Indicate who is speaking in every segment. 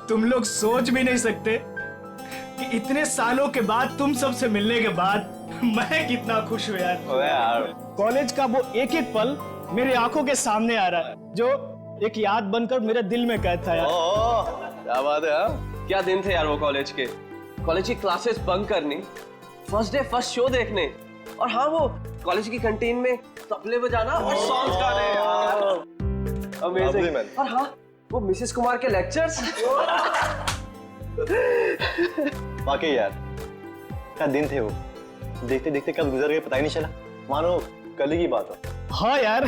Speaker 1: तुम लोग सोच भी नहीं सकते कि इतने सालों के बाद तुम सबसे मिलने के बाद मैं कितना खुश हूँ यार। कॉलेज का वो एक एक पल मेरी आंखों के सामने आ रहा है, जो एक याद बनकर मेरे दिल में कैद था यार।
Speaker 2: क्या बात है यार, क्या दिन थे यार वो कॉलेज के। कॉलेज की क्लासेस बंक करनी, फर्स्ट डे फर्स्ट शो देखने, और हाँ वो कॉलेज की कैंटीन में तबले बजाना और सॉन्ग्स गाने यार। अमेजिंग। और हाँ वो मिसेस कुमार के लेक्चर्स।
Speaker 3: वाकई यार क्या दिन थे वो, देखते देखते कब गुजर गए पता ही नहीं चला, मानो कल ही की बात हो।
Speaker 1: हाँ यार,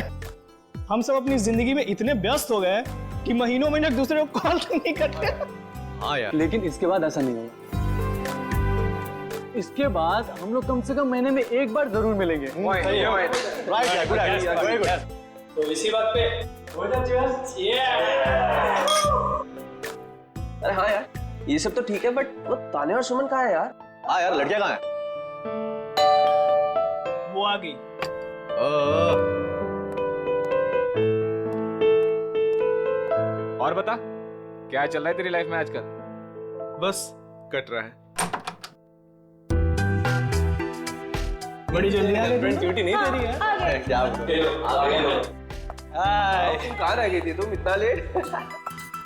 Speaker 1: हम सब अपनी जिंदगी में इतने व्यस्त हो गए कि महीनों महीने एक दूसरे को कॉल नहीं करते।
Speaker 3: हाँ यार,
Speaker 4: लेकिन इसके बाद ऐसा नहीं होगा। इसके बाद हम लोग कम से कम महीने में एक बार जरूर मिलेंगे।
Speaker 3: राइट यार, गुड आइडिया, वेरी गुड।
Speaker 1: तो इसी बात पे
Speaker 2: अरे हाँ यार ये सब तो ठीक है, बट वो तान्या और सुमन कहाँ है यार?
Speaker 3: हाँ यार, लड़कियां कहाँ हैं?
Speaker 1: वो आ गई।
Speaker 5: और बता क्या चल रहा है तेरी लाइफ में आजकल?
Speaker 6: बस कट रहा है।
Speaker 1: बड़ी जल्दी आ गई।
Speaker 2: ड्यूटी नहीं दे रही है
Speaker 3: क्या
Speaker 2: कहाँ रह गई थी तुम इतना लेट?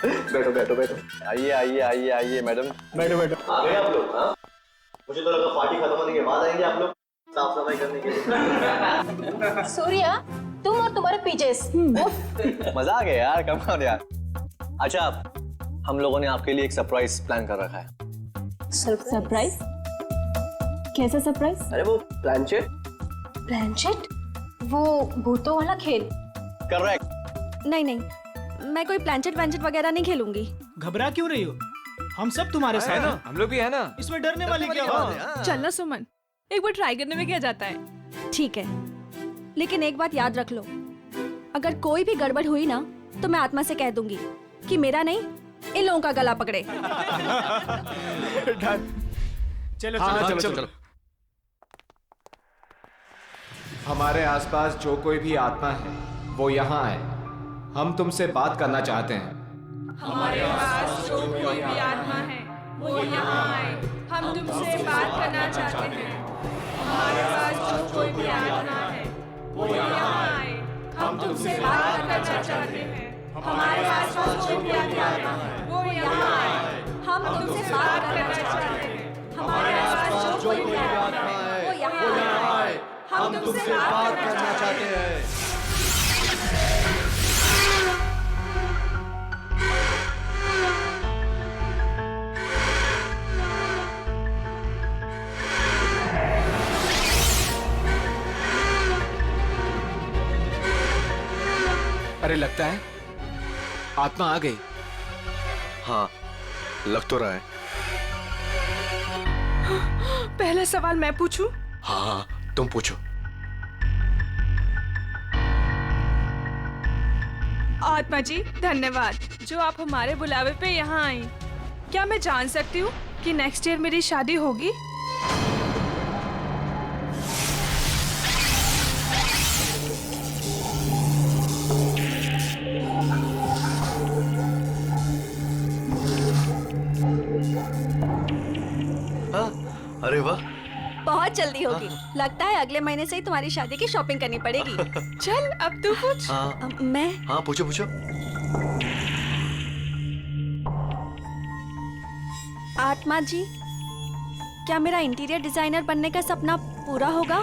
Speaker 2: बैठो बैठो बैठो।
Speaker 3: आइए आइए आइए आइए मैडम,
Speaker 1: बैठो बैठो।
Speaker 3: आ गए आप लोग? हाँ, मुझे तो लगा पार्टी खत्म होने के बाद आएंगे आप लोग साफ सफाई करने के लिए।
Speaker 7: सूर्या, तुम और तुम्हारे पीजेस।
Speaker 3: मजा आ गया यार, कम ऑन यार। अच्छा, हम लोगों ने आपके लिए एक सरप्राइज प्लान कर रखा है।
Speaker 7: सरप्राइज? कैसा सरप्राइज?
Speaker 2: अरे वो प्लानचेट।
Speaker 7: प्लानचेट? वो भूतों वाला खेल?
Speaker 3: करेक्ट।
Speaker 8: नहीं नहीं, मैं कोई प्लानचेट वैंचेट वगैरह नहीं खेलूंगी।
Speaker 1: घबरा क्यों रही हो? हम सब तुम्हारे
Speaker 5: है
Speaker 1: साथ
Speaker 5: ना,
Speaker 1: हैं।
Speaker 5: हम लोग भी है ना।
Speaker 1: इसमें डरने वाली क्या बात है?
Speaker 8: चलना सुमन, एक बार ट्राई करने में क्या जाता है। ठीक है, लेकिन एक बात याद रख लो, अगर कोई भी गड़बड़ हुई ना तो मैं आत्मा से कह दूंगी कि मेरा नहीं इन लोगों का गला पकड़े।
Speaker 1: चलो
Speaker 5: हाँ,
Speaker 1: चलो
Speaker 5: चलो। हमारे आसपास जो कोई भी आत्मा है वो यहाँ आए, हम तुमसे बात करना चाहते हैं।
Speaker 8: हमारे पास जो कोई भी आत्मा है वो यहाँ आए, हम तुमसे बात करना चाहते हैं। हमारे पास जो कोई भी आत्मा है वो यहाँ आए, हम तुमसे बात करना चाहते हैं। हमारे पास जो कोई भी आत्मा है वो यहाँ आए, हम तुमसे बात करना चाहते हैं। हमारे पास जो कोई भी आत्मा है वो यहाँ आए, हम तुमसे बात करना चाहते हैं।
Speaker 5: अरे लगता है आत्मा आ गई।
Speaker 6: हाँ लग तो रहा है।
Speaker 8: पहला सवाल मैं पूछूं?
Speaker 6: हाँ तुम पूछो।
Speaker 8: आत्मा जी धन्यवाद जो आप हमारे बुलावे पे यहाँ आई। क्या मैं जान सकती हूँ कि नेक्स्ट ईयर मेरी शादी होगी?
Speaker 6: अरे वाह,
Speaker 8: बहुत जल्दी होगी। लगता है अगले महीने से ही तुम्हारी शादी की शॉपिंग करनी पड़ेगी। चल अब तू पूछ। मैं?
Speaker 6: हाँ पूछो पूछो।
Speaker 8: आत्मा जी, क्या मेरा इंटीरियर डिजाइनर बनने का सपना पूरा होगा?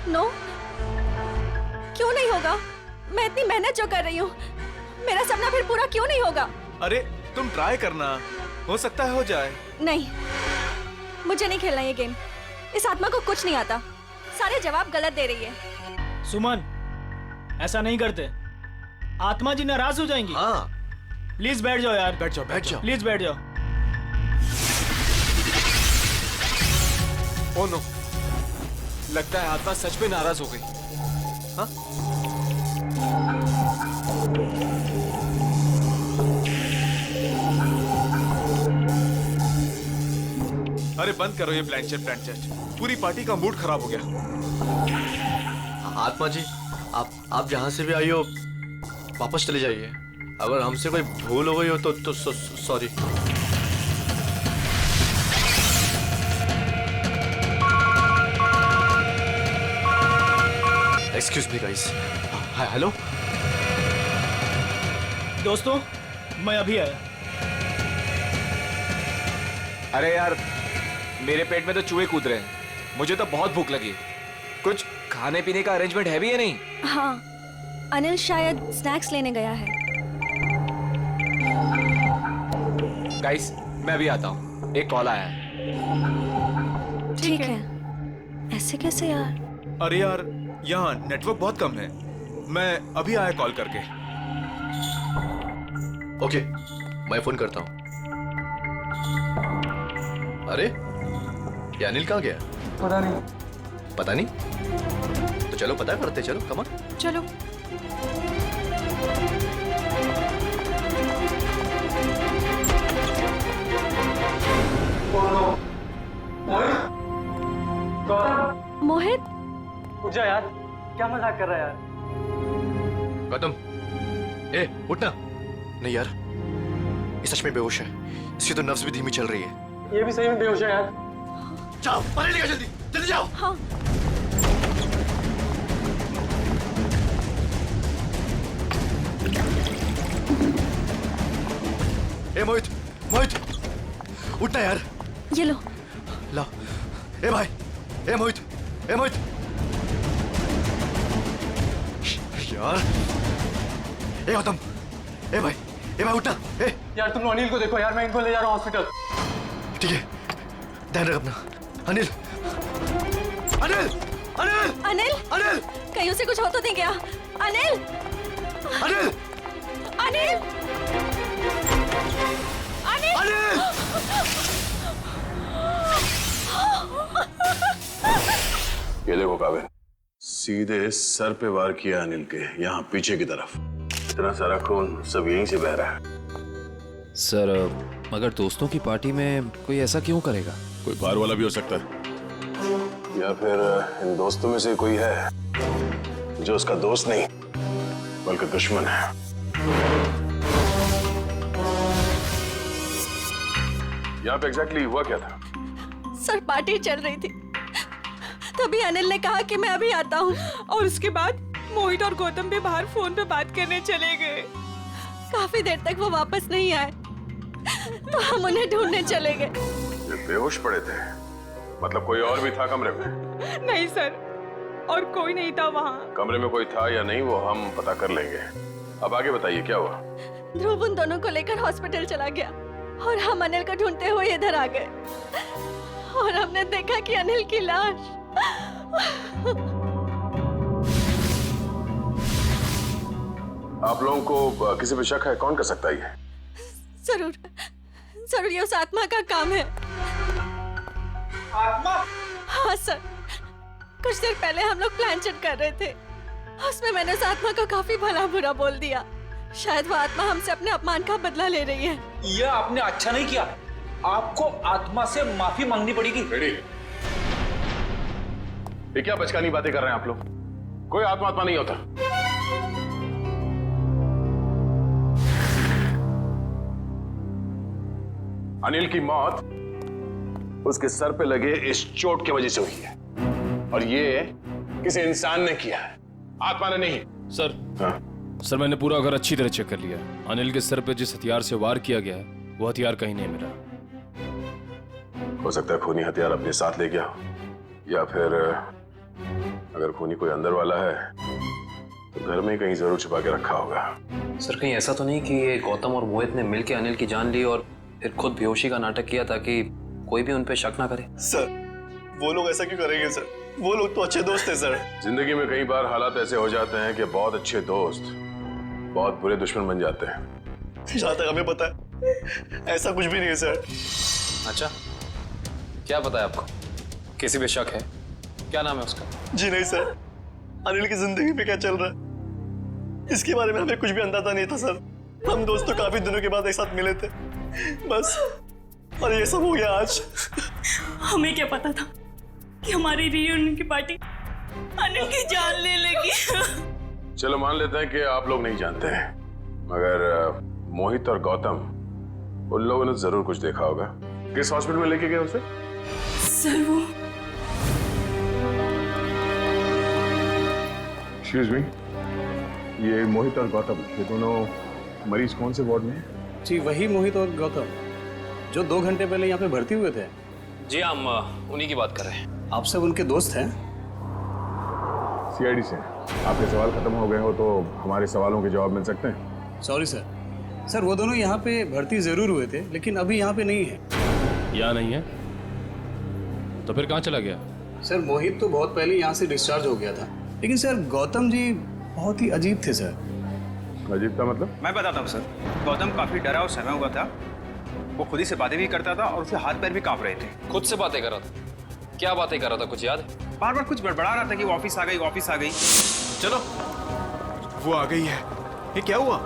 Speaker 8: नो, क्यों नहीं होगा? मैं इतनी मेहनत जो कर रही हूँ, मेरा सपना फिर पूरा क्यों नहीं होगा?
Speaker 6: अरे तुम ट्राई करना, हो सकता है हो जाए।
Speaker 8: नहीं, मुझे नहीं खेलना ये गेम। इस आत्मा को कुछ नहीं आता, सारे जवाब गलत दे रही है।
Speaker 1: सुमन, ऐसा नहीं करते, आत्मा जी नाराज हो जाएंगी।
Speaker 6: हाँ
Speaker 1: प्लीज बैठ जाओ यार।
Speaker 6: बैठ जाओ बैठ जाओ।
Speaker 1: प्लीज बैठ जाओ।
Speaker 5: ओ नो, लगता है आत्मा सच में नाराज हो गई। हाँ?
Speaker 6: अरे बंद करो ये ब्लैंचेट पूरी पार्टी का मूड खराब हो गया।
Speaker 9: आत्मा जी, आप जहां से भी आई हो वापस चले जाइए। अगर हमसे कोई भूल हो गई हो तो sorry. Excuse me guys. Hello
Speaker 1: दोस्तों, मैं अभी आया।
Speaker 5: अरे यार, मेरे पेट में तो चूहे कूद रहे हैं। मुझे तो बहुत भूख लगी। कुछ खाने पीने का अरेंजमेंट है भी या नहीं?
Speaker 10: हाँ, अनिल शायद स्नैक्स लेने गया है।
Speaker 5: गाइस, मैं अभी आता हूँ, एक कॉल आया है।
Speaker 10: ठीक है। ऐसे कैसे यार?
Speaker 6: अरे यार, यहाँ नेटवर्क बहुत कम है। मैं अभी आया कॉल करके।
Speaker 9: ओके, मैं फोन करता हूँ। अरे ये अनिल कहाँ गया?
Speaker 4: पता नहीं।
Speaker 9: पता नहीं? तो चलो पता करते, चलो कम ऑन।
Speaker 10: चलो। मोहित,
Speaker 4: उठ जा यार, क्या मजाक कर रहा है यार?
Speaker 9: गौतम, ए उठना। नहीं यार, ये सच में बेहोश है। इसकी तो नब्ज भी धीमी चल रही है।
Speaker 4: ये भी सही में बेहोश है यार।
Speaker 9: जाओ पानी लेकर, जल्दी जल्दी जाओ।
Speaker 10: हाँ।
Speaker 9: ए मोहित, मोहित उठना यार।
Speaker 10: ये लो।
Speaker 9: ला। ए भाई, ए मोहित, ए मोहित। यार, ए गौतम, ए भाई उठना। ए
Speaker 4: यार तुम अनिल को देखो यार, मैं इनको ले जा रहा हूँ हॉस्पिटल।
Speaker 9: ठीक है, ध्यान रख अपना। अनिल, अनिल, अनिल,
Speaker 10: अनिल,
Speaker 9: अनिल,
Speaker 10: कहीं उसे कुछ हो तो नहीं गया? अनिल,
Speaker 9: अनिल,
Speaker 10: अनिल, अनिल,
Speaker 9: अनिल।
Speaker 11: ये देखो काबिल, सीधे सर पे वार किया अनिल के, यहाँ पीछे की तरफ। इतना सारा खून सब यहीं से बह रहा है।
Speaker 12: सर, मगर दोस्तों की पार्टी में कोई ऐसा क्यों करेगा?
Speaker 11: कोई बाहर वाला भी हो सकता है, या फिर इन दोस्तों में से कोई है जो उसका दोस्त नहीं बल्कि दुश्मन है। यहाँ पे एग्जैक्टली हुआ क्या था?
Speaker 10: सर पार्टी चल रही थी, तभी अनिल ने कहा कि मैं अभी आता हूँ।
Speaker 8: और उसके बाद मोहित और गौतम भी बाहर फोन पे बात करने चले गए।
Speaker 10: काफी देर तक वो वापस नहीं आए, तो हम उन्हें ढूंढने चले गए।
Speaker 11: ये बेहोश पड़े थे, मतलब कोई और भी था कमरे में?
Speaker 8: नहीं सर, और कोई नहीं था वहाँ।
Speaker 11: कमरे में कोई था या नहीं वो हम पता कर लेंगे। अब आगे बताइए क्या हुआ?
Speaker 10: ध्रुव उन दोनों को लेकर हॉस्पिटल चला गया और हम अनिल को ढूंढते हुए इधर आ गए और हमने देखा कि अनिल की लाश।
Speaker 11: आप लोगों को किसी पे शक है? कौन कर सकता है ये?
Speaker 10: जरूर जरूर ये उस आत्मा का काम है।
Speaker 4: आत्मा?
Speaker 10: हाँ सर, कुछ देर पहले हम लोग प्लानचेट कर रहे थे, उसमें मैंने उस आत्मा को काफी भला बुरा बोल दिया। शायद वो आत्मा हमसे अपने अपमान का बदला ले रही है।
Speaker 13: ये आपने अच्छा नहीं किया, आपको आत्मा से माफी मांगनी पड़ेगी।
Speaker 11: ये क्या बचकानी बातें कर रहे हैं आप लोग? कोई आत्मा नहीं होता। अनिल की मौत उसके सर पे लगे इस चोट की वजह से हुई है, और ये किसी इंसान ने किया है, आत्मा ने नहीं।
Speaker 12: सर,
Speaker 11: हाँ?
Speaker 12: सर मैंने पूरा घर अच्छी तरह चेक कर लिया। अनिल के सर पे जिस हथियार से वार किया गया है वो हथियार कहीं नहीं मिला।
Speaker 11: हो सकता है खूनी हथियार अपने साथ ले गया हो, या फिर अगर खूनी कोई अंदर वाला है तो घर में कहीं जरूर छुपा के रखा होगा।
Speaker 13: सर कहीं ऐसा तो नहीं कि ये गौतम और मोहित ने मिलकर अनिल की जान ली और फिर खुद बेहोशी का नाटक किया ताकि कोई भी उन पे शक ना करे?
Speaker 3: सर, वो लोग ऐसा क्यों करेंगे सर? वो लोग तो अच्छे दोस्त हैं सर।
Speaker 11: जिंदगी में कई बार हालात ऐसे हो जाते हैं कि बहुत अच्छे दोस्त बहुत बुरे दुश्मन बन जाते हैं।
Speaker 3: जहाँ तक हमें पता है ऐसा कुछ भी नहीं है सर।
Speaker 13: अच्छा, क्या पता है आपको? किसी पे शक है? क्या नाम है उसका?
Speaker 3: जी नहीं सर, अनिल की जिंदगी में क्या चल रहा है इसके बारे में हमें कुछ भी अंदाजा नहीं था सर। हम दोस्तों काफी दिनों के बाद एक साथ मिले थे बस, और ये सब हो गया आज।
Speaker 10: हमें क्या पता था कि हमारी रियूनियन की पार्टी अनिल की जान ले लेगी।
Speaker 11: चलो मान लेते हैं कि आप लोग नहीं जानते हैं, मगर मोहित और गौतम, उन लोगों ने जरूर कुछ देखा होगा। किस हॉस्पिटल में लेके गए उसे?
Speaker 10: सर वो
Speaker 11: एक्सक्यूज मी, ये मोहित और गौतम, ये दोनों मरीज कौन से वार्ड में हैं?
Speaker 14: जी वही मोहित और गौतम जो 2 घंटे पहले यहाँ पे भर्ती हुए थे।
Speaker 13: जी हम उन्हीं की बात कर रहे हैं।
Speaker 14: आप सब उनके दोस्त हैं?
Speaker 11: सीआईडी से। आपके सवाल खत्म हो गए हो तो हमारे सवालों के जवाब मिल सकते हैं।
Speaker 14: Sorry sir. सर वो दोनों यहाँ पे भर्ती जरूर हुए थे लेकिन अभी यहाँ पे नहीं है।
Speaker 12: यहाँ नहीं है तो फिर कहाँ चला गया?
Speaker 14: सर मोहित तो बहुत पहले यहाँ से डिस्चार्ज हो गया था, लेकिन सर गौतम जी बहुत ही अजीब थे सर।
Speaker 11: अजीब का मतलब?
Speaker 15: मैं बताता हूँ सर। गौतम काफी डरा और सहमा हुआ था। वो खुद ही से बातें भी करता था और उसके हाथ पैर भी कांप रहे थे।
Speaker 13: खुद से बातें कर रहा था? क्या बातें कर रहा था, कुछ याद है?
Speaker 15: बार बार कुछ बड़बड़ा रहा था कि वो ऑफिस आ गई, ऑफिस आ गई।
Speaker 6: चलो, वो आ गई है। ये क्या हुआ?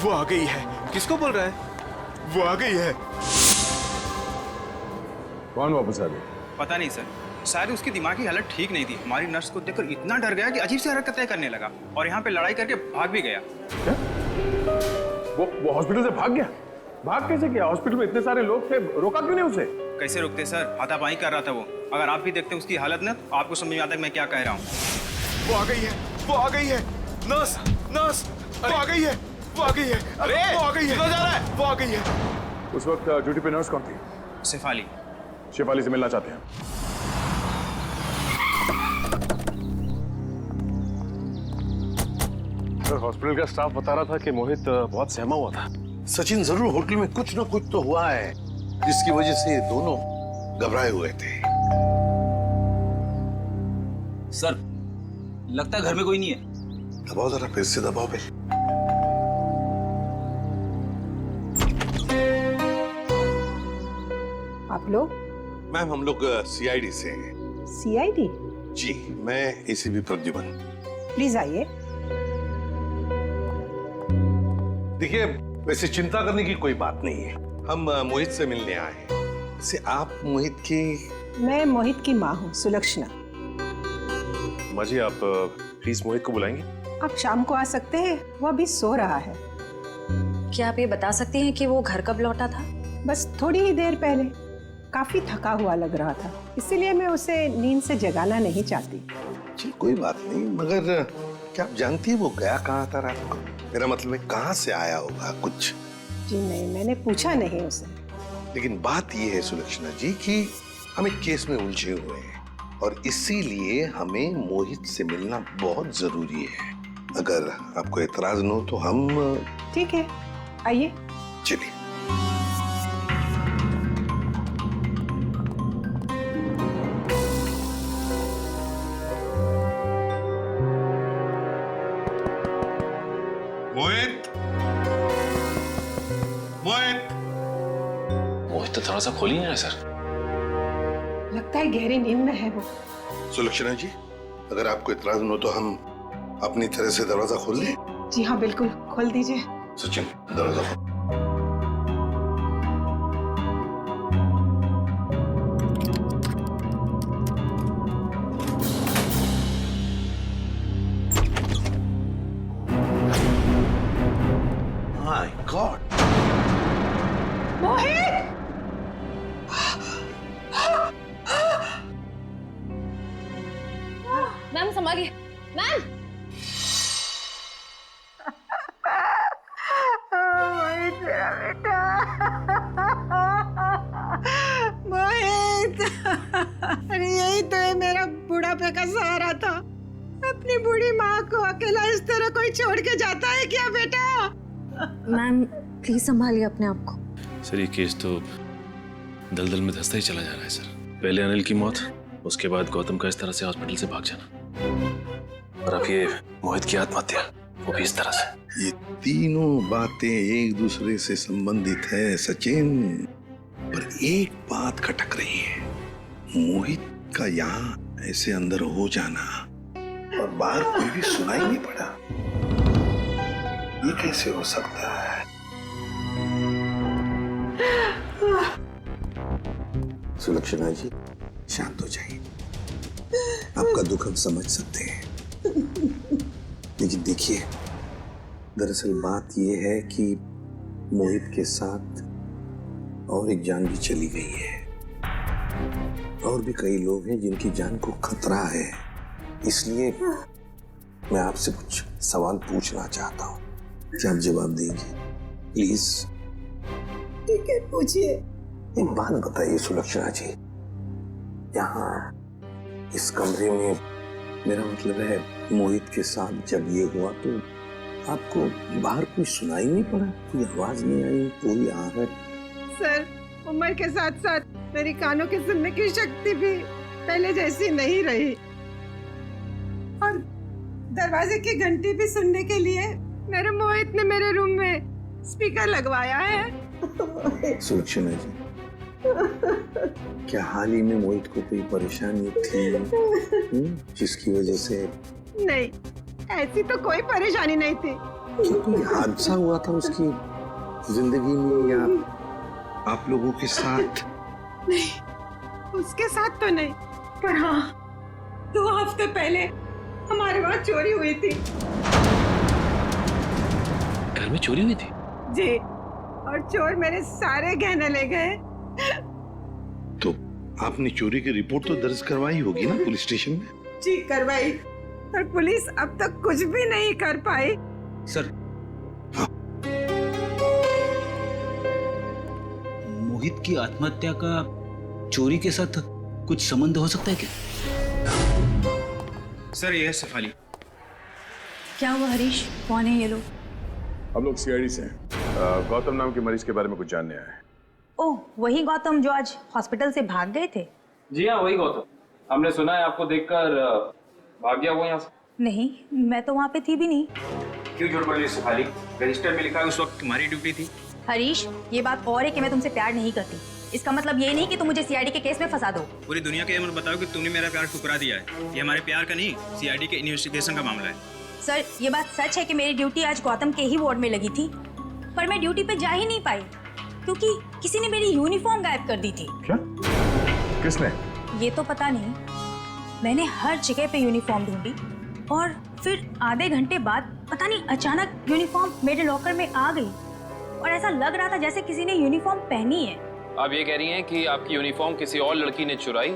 Speaker 6: वो आ गई है। किसको बोल रहा है? वो आ गई है।
Speaker 11: कौन वापस आ गई? पता
Speaker 15: नहीं सर, शायद उसकी दिमागी हालत ठीक नहीं थी। हमारी नर्स को देखकर इतना डर गया कि अजीब सी हरकतें करने लगा और यहाँ पे लड़ाई करके भाग भी गया।
Speaker 11: क्या? वो हॉस्पिटल से भाग गया? भाग कैसे गया? हॉस्पिटल में इतने सारे लोग थे, रोका क्यों नहीं उसे?
Speaker 15: कैसे रोकते सर, हाथापाई कर रहा था वो। अगर आप भी देखते उसकी हालत ना, तो आपको समझ में आता है मैं क्या कह रहा हूँ।
Speaker 6: वो आ गई है, वो आ गई है। नर्स, नर्स, वो आ गई है, वो आ गई है। अरे वो आ गई है, जा रहा है, वो आ गई है।
Speaker 11: उस वक्त ड्यूटी पे नर्स कौन थी?
Speaker 15: शेफाली।
Speaker 11: शेफाली से मिलना चाहते हैं।
Speaker 16: सर हॉस्पिटल का स्टाफ बता रहा था कि मोहित बहुत सहमा हुआ था।
Speaker 17: सचिन जरूर होटल में कुछ ना कुछ तो हुआ है जिसकी वजह से ये दोनों घबराए हुए थे।
Speaker 15: सर लगता है घर में कोई नहीं है।
Speaker 17: दबाओ जरा, फिर से दबाओ पे।
Speaker 18: आप लोग?
Speaker 17: मैम हम लोग सीआईडी से हैं।
Speaker 18: सीआईडी?
Speaker 17: जी, मैं एसीपी प्रद्युमन।
Speaker 18: प्लीज आइए।
Speaker 17: देखिए, वैसे चिंता करने की कोई बात नहीं है। हम मोहित से मिलने आए हैं। वैसे आप मोहित की?
Speaker 18: मैं मोहित की माँ हूँ, सुलक्षणा।
Speaker 16: माँ जी आप प्लीज मोहित को बुलाएंगे?
Speaker 18: आप शाम को आ सकते हैं, वो अभी सो रहा है।
Speaker 19: क्या आप ये बता सकती हैं कि वो घर कब लौटा था?
Speaker 18: बस थोड़ी ही देर पहले। काफी थका हुआ लग रहा था, इसीलिए मैं उसे नींद से जगाना नहीं चाहती।
Speaker 17: जी कोई बात नहीं, मगर क्या आप जानती है वो गया कहाँ था रात को? मेरा मतलब है कहाँ से आया होगा कुछ?
Speaker 18: जी नहीं, मैंने पूछा नहीं उसे।
Speaker 17: लेकिन बात ये है सुलक्षणा जी कि हम एक केस में उलझे हुए हैं और इसीलिए हमें मोहित से मिलना बहुत जरूरी है। अगर आपको एतराज न हो तो हम।
Speaker 18: ठीक है, आइए।
Speaker 17: चलिए।
Speaker 13: मोहित, मोहित, मोहित तो थोड़ा सा खोल ही नहीं रहा सर।
Speaker 18: लगता है गहरी नींद में है वो।
Speaker 17: सुलक्षणा जी, अगर आपको इतराज न हो तो हम अपनी तरह से दरवाजा खोल लें?
Speaker 18: जी हाँ बिल्कुल, खोल दीजिए।
Speaker 17: सचिन दरवाजा खोल। My God,
Speaker 18: Mohit!
Speaker 7: मैम संभालिए, मैम।
Speaker 18: मोहित मेरा बेटा, मोहित। अरे यही तो है मेरा बुढ़ापे का सहारा था। अपनी बूढ़ी माँ को अकेला इस तरह कोई छोड़ के जाता है क्या बेटा?
Speaker 19: मैम प्लीज संभालिए अपने आप को।
Speaker 12: सर ये केस तो दलदल में धंसता ही चला जा रहा है सर। पहले अनिल की मौत, उसके बाद गौतम का इस तरह से हॉस्पिटल से भाग जाना, और अब ये मोहित की आत्महत्या, वो भी इस तरह से।
Speaker 17: ये तीनों बातें एक दूसरे से संबंधित है सचिन, पर एक बात खटक रही है। मोहित का यहाँ ऐसे अंदर हो जाना और बाहर कोई भी सुनाई नहीं पड़ा, ये कैसे हो सकता है? सुलक्षणा जी, शांत हो जाइए। आपका दुख हम समझ सकते हैं, लेकिन देखिए, दरअसल बात यह है कि मोहित के साथ और एक जान भी चली गई है, और भी कई लोग हैं जिनकी जान को खतरा है। इसलिए मैं आपसे कुछ सवाल पूछना चाहता हूँ, क्या आप जवाब देंगे प्लीज?
Speaker 18: ठीक है, पूछिए।
Speaker 17: एक बात बताइए सुलक्षणा जी, यहाँ इस कमरे में, मेरा मतलब है मोहित के साथ जब ये हुआ तो आपको बाहर कोई सुनाई नहीं पड़ा? कोई आवाज नहीं आई, कोई आहट?
Speaker 18: सर, उम्र के साथ साथ मेरी कानों की सुनने की शक्ति भी पहले जैसी नहीं रही, और दरवाजे की घंटी भी सुनने के लिए मेरे मोहित ने मेरे रूम में स्पीकर लगवाया है।
Speaker 17: सुलक्षणा जी, क्या हाल ही में मोहित को कोई परेशानी थी जिसकी वजह से?
Speaker 18: नहीं, ऐसी तो कोई परेशानी नहीं थी।
Speaker 17: क्या कोई हादसा हुआ था उसकी जिंदगी में, या आप लोगों के साथ?
Speaker 18: नहीं, उसके साथ तो नहीं, पर हाँ, 2 हफ्ते पहले हमारे वहाँ चोरी हुई थी।
Speaker 12: घर में चोरी हुई थी? जी,
Speaker 18: और चोर मेरे सारे गहने ले गए।
Speaker 17: तो आपने चोरी की रिपोर्ट तो दर्ज करवाई होगी ना पुलिस स्टेशन में?
Speaker 18: जी, करवाई, पर पुलिस अब तक कुछ भी नहीं कर पाई।
Speaker 15: सर, मोहित की आत्महत्या का चोरी के साथ कुछ संबंध हो सकता है क्या? सर, ये है शेफाली।
Speaker 19: क्या हुआ हरीश, कौन है ये लोग?
Speaker 11: हम लोग सीआईडी से हैं। गौतम नाम के मरीज के बारे में कुछ जानने आए हैं।
Speaker 19: ओह, वही गौतम जो आज हॉस्पिटल से भाग गए थे?
Speaker 5: जी हाँ, वही गौतम। हमने सुना है आपको देखकर भाग गया वो यहाँ से।
Speaker 19: नहीं, मैं तो वहाँ पे थी भी नहीं।
Speaker 15: क्यों झूठ बोल रही शेफाली? रजिस्टर में लिखा है उस वक्त तुम्हारी ड्यूटी थी।
Speaker 19: हरीश, ये बात और है कि मैं तुमसे प्यार नहीं करती। इसका मतलब ये नहीं कि तुम मुझे सीआईडी के केस में फंसा दो।
Speaker 15: पूरी दुनिया के ये मत बताओ कि तुमने मेरा प्यार ठुकरा दिया है। ये हमारे प्यार का नहीं, सीआईडी के इन्वेस्टिगेशन का मामला है।
Speaker 19: सर, ये बात सच है कि मेरी ड्यूटी आज गौतम के ही वार्ड में लगी थी, पर मैं ड्यूटी पे जा ही नहीं पाई क्योंकि किसी ने मेरी यूनिफॉर्म गायब कर दी थी।
Speaker 11: क्या? किसने?
Speaker 19: ये तो पता नहीं। मैंने हर जगह पे यूनिफॉर्म ढूंढी और फिर आधे घंटे बाद पता नहीं अचानक यूनिफॉर्म मेरे लॉकर में आ गई, और ऐसा लग रहा था जैसे किसी ने यूनिफॉर्म पहनी है।
Speaker 13: आप ये कह रही हैं कि आपकी यूनिफॉर्म किसी और लड़की ने चुराई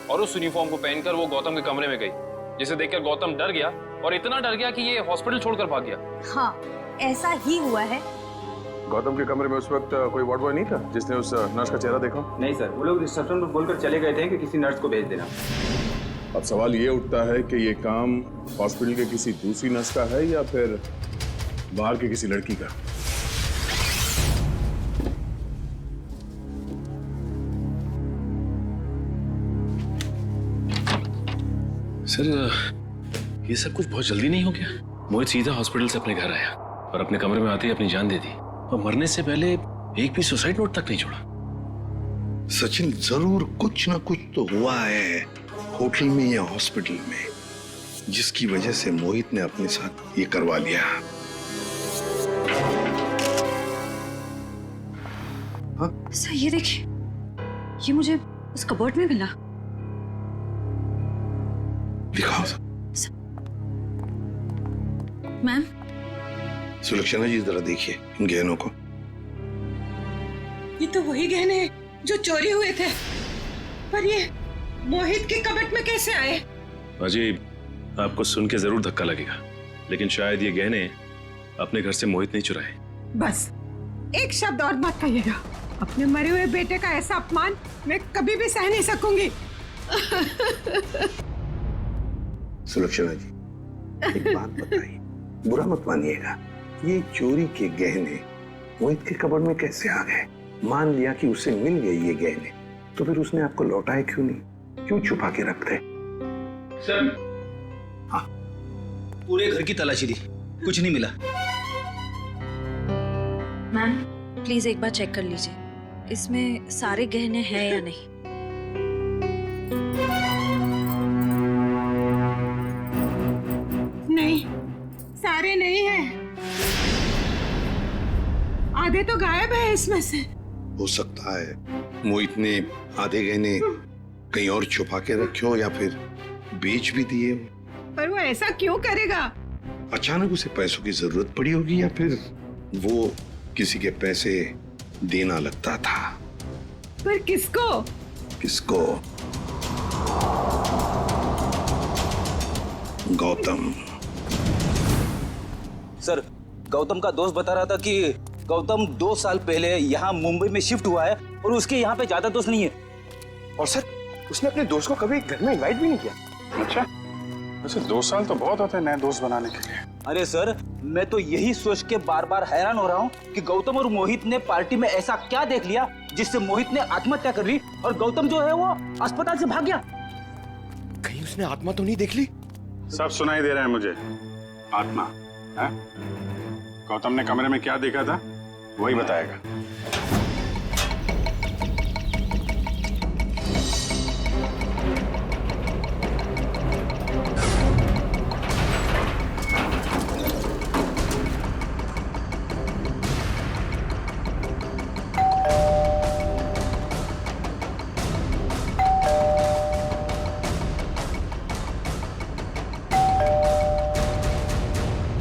Speaker 13: और उस यूनिफॉर्म को पहनकर वो गौतम के कमरे में गई, जिसे देखकर गौतम डर गया और इतना डर गया कि ये हॉस्पिटल छोड़कर भाग गया।
Speaker 19: हाँ, ऐसा ही हुआ है।
Speaker 11: गौतम के कमरे में उस वक्त कोई वार्ड बॉय नहीं था जिसने उस नर्स का चेहरा देखा?
Speaker 15: नहीं सर, वो लोग रिसेप्शन पर बोलकर चले गए थे कि किसी नर्स को भेज देना।
Speaker 11: अब सवाल ये उठता है कि ये काम हॉस्पिटल के किसी दूसरी नर्स का है या फिर बाहर के किसी लड़की का?
Speaker 12: सर, ये सब कुछ बहुत जल्दी नहीं हो गया? मोहित सीधा हॉस्पिटल से अपने घर आया और अपने कमरे में आते ही अपनी जान दे दी, और मरने से पहले एक भी सुसाइड नोट तक नहीं छोड़ा।
Speaker 17: सचिन, जरूर कुछ ना कुछ तो हुआ है होटल में या हॉस्पिटल में, जिसकी वजह से मोहित ने अपने साथ ये करवा लिया।
Speaker 19: सर, ये देखिए, ये मुझे उस कबर्ड में मिला।
Speaker 17: दिखाओ।
Speaker 19: मैम।
Speaker 17: सुलक्षणा जी, जरा देखिए इन गहनों को।
Speaker 18: ये तो वही गहने हैं जो चोरी हुए थे, पर ये मोहित के कबर्ड में कैसे आए?
Speaker 12: अजी, आपको सुन के जरूर धक्का लगेगा, लेकिन शायद ये गहने अपने घर से मोहित नहीं चुराए।
Speaker 18: बस एक शब्द और मत कहिएगा। अपने मरे हुए बेटे का ऐसा अपमान मैं कभी भी सह नहीं सकूंगी।
Speaker 17: सुलक्षणा जी, एक बात बताइए, बुरा मत मानिएगा, ये चोरी के गहने मोहित के कबर्ड में कैसे आ गए? मान लिया कि उसे मिल गए ये गहने, तो फिर उसने आपको लौटाए क्यों नहीं? क्यों छुपा के रखते?
Speaker 15: सर,
Speaker 17: हाँ,
Speaker 15: पूरे घर की तलाशी दी, कुछ नहीं मिला।
Speaker 19: मैम, प्लीज एक बार चेक कर लीजिए, इसमें सारे गहने हैं या नहीं।
Speaker 18: नहीं, सारे नहीं हैं। आधे तो गायब है इसमें से।
Speaker 17: हो सकता है मोहित ने आधे गहने कहीं और छुपा के रखे हो या फिर बेच भी दिए हो।
Speaker 18: पर वो ऐसा क्यों करेगा?
Speaker 17: अचानक उसे पैसों की जरूरत पड़ी होगी या फिर वो किसी के पैसे देना लगता था।
Speaker 18: पर किसको?
Speaker 17: किसको? गौतम।
Speaker 20: सर, गौतम का दोस्त बता रहा था कि गौतम 2 साल पहले यहाँ मुंबई में शिफ्ट हुआ है और उसके यहाँ पे ज्यादा दोस्त नहीं है।
Speaker 11: और सर, उसने अपने दोस्त को कभी घर में इनवाइट भी नहीं किया। अच्छा, वैसे 2 साल तो बहुत होते हैं नए दोस्त बनाने के लिए।
Speaker 20: अरे सर, मैं तो यही सोच के बार बार हैरान हो रहा हूँ कि गौतम और मोहित ने पार्टी में ऐसा क्या देख लिया जिससे मोहित ने आत्महत्या कर ली और गौतम जो है वो अस्पताल से भाग गया।
Speaker 11: कहीं उसने आत्मा तो नहीं देख ली? सब सुनाई दे रहा है मुझे। आत्मा है? गौतम ने कमरे में क्या देखा था वही बताएगा।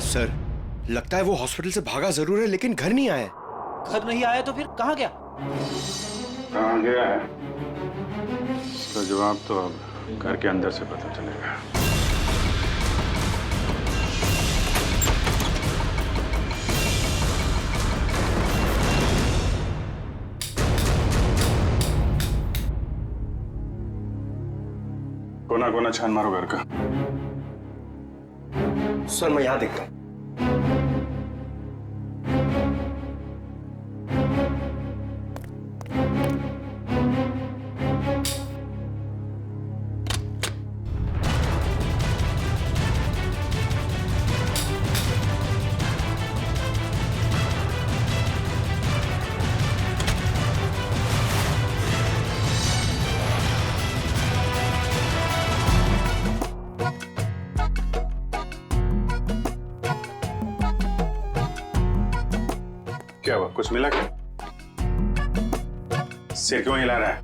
Speaker 6: सर, लगता है वो हॉस्पिटल से भागा जरूर है लेकिन घर नहीं आया।
Speaker 20: घर नहीं आया तो फिर कहाँ गया?
Speaker 11: कहाँ गया है इसका जवाब तो अब घर के अंदर से पता चलेगा। कोना कोना छान मारो घर का।
Speaker 3: सर, मैं यहाँ देखता हूँ।
Speaker 11: क्या हुआ? कुछ मिला क्या? सिर क्यों हिला रहा है?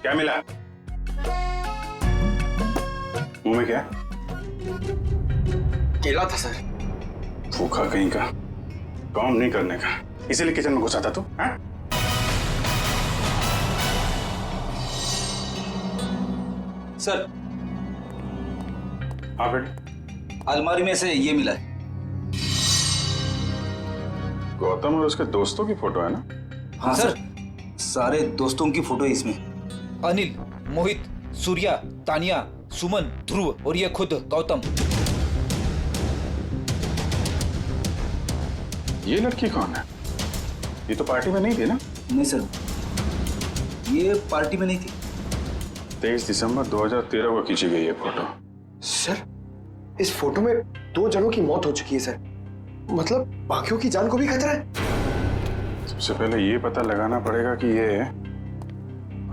Speaker 11: क्या मिला? मुंह में क्या?
Speaker 3: केला था सर।
Speaker 11: भूखा कहीं का, काम नहीं करने का, इसीलिए किचन में घुसा था तू? हाँ?
Speaker 20: सर,
Speaker 11: हाँ बेटे।
Speaker 20: अलमारी में से ये मिला है।
Speaker 11: गौतम और उसके दोस्तों की फोटो है ना?
Speaker 20: हाँ सर, सारे दोस्तों की फोटो है इसमें।
Speaker 21: अनिल, मोहित, सूर्या, तानिया, सुमन, ध्रुव और ये खुद गौतम।
Speaker 11: ये लड़की कौन है? ये तो पार्टी में नहीं थी ना?
Speaker 20: नहीं सर, ये पार्टी में नहीं थी।
Speaker 11: 23 दिसंबर 2013 को खींची गई है फोटो।
Speaker 3: सर, इस फोटो में 2 जनों की मौत हो चुकी है सर। मतलब बाकियों की जान को भी खतरा है।
Speaker 11: सबसे पहले ये पता लगाना पड़ेगा कि ये